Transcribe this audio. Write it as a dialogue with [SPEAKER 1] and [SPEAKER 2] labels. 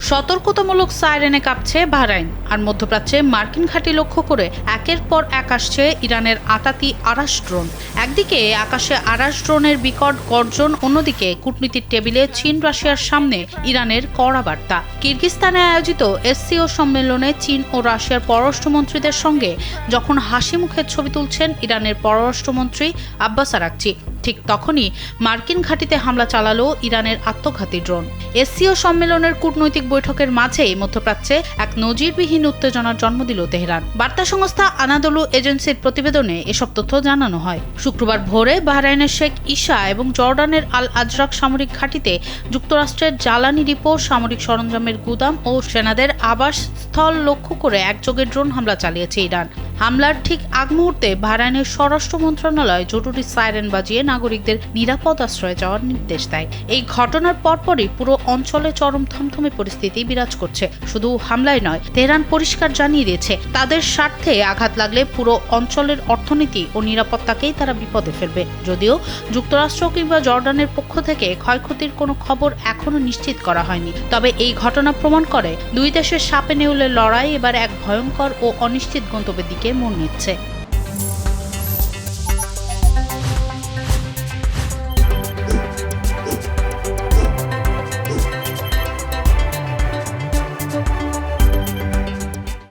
[SPEAKER 1] সতর্কতামূলক সাইরেনে কাঁপছে বাহরাইন। আর মধ্যপ্রাচ্যে মার্কিন ঘাঁটি লক্ষ্য করে একের পর এক আসছে ইরানের আতাতি আরাস ড্রোন। একদিকে আকাশে আরাস ড্রোনের বিকট গর্জন, অন্যদিকে কূটনীতির টেবিলে চীন রাশিয়ার সামনে ইরানের কড়া বার্তা। কিরগিজস্তানে আয়োজিত এসসিও সম্মেলনে চীন ও রাশিয়ার পররাষ্ট্রমন্ত্রীদের সঙ্গে যখন হাসি মুখে ছবি তুলছেন ইরানের পররাষ্ট্রমন্ত্রী আব্বাস আরাকচি, ঠিক তখনই মার্কিন ঘাঁটিতে হামলা চালালো ইরানের আত্মঘাতী ড্রোন। এসসিও সম্মেলনের কূটনৈতিক বৈঠকের মাঝেই মধ্যপ্রাচ্যে এক নজিরবিহীন উত্তেজনার জন্ম দিল তেহরান। বার্তা সংস্থা আনাদলু এজেন্সির প্রতিবেদনে এসব তথ্য জানানো হয়। শুক্রবার ভোরে বাহরাইনের শেখ ইসা এবং জর্ডানের আল আজরাক সামরিক ঘাঁটিতে যুক্তরাষ্ট্রের জ্বালানি ডিপো, সামরিক সরঞ্জামের গুদাম ও সেনাদের আবাসস্থল লক্ষ্য করে একযোগে ড্রোন হামলা চালিয়েছে ইরান। হামলার ঠিক আগ মুহূর্তে বাহরাইনের স্বরাষ্ট্র মন্ত্রণালয় জরুরি সাইরেন বাজিয়ে নাগরিকদের নিরাপদ আশ্রয়ে যাওয়ার নির্দেশ দেয়। এই ঘটনার পরপরই পুরো অঞ্চলে চরম থমথমে পরিস্থিতি বিরাজ করছে। শুধু হামলায় নয়, তেহরান পরিষ্কার জানিয়ে দিয়েছে তাদের স্বার্থে আঘাত লাগলে পুরো অঞ্চলের অর্থনীতি ও নিরাপত্তাকেই তারা বিপদে ফেলবে। যদিও যুক্তরাষ্ট্র কিংবা জর্ডানের পক্ষ থেকে ক্ষয়ক্ষতির কোনো খবর এখনো নিশ্চিত করা হয়নি। তবে এই ঘটনা প্রমাণ করে দুই দেশের সাপে নেউলের লড়াই এবার এক ভয়ঙ্কর ও অনিশ্চিত গন্তব্যের দিকে মোড় নিচ্ছে।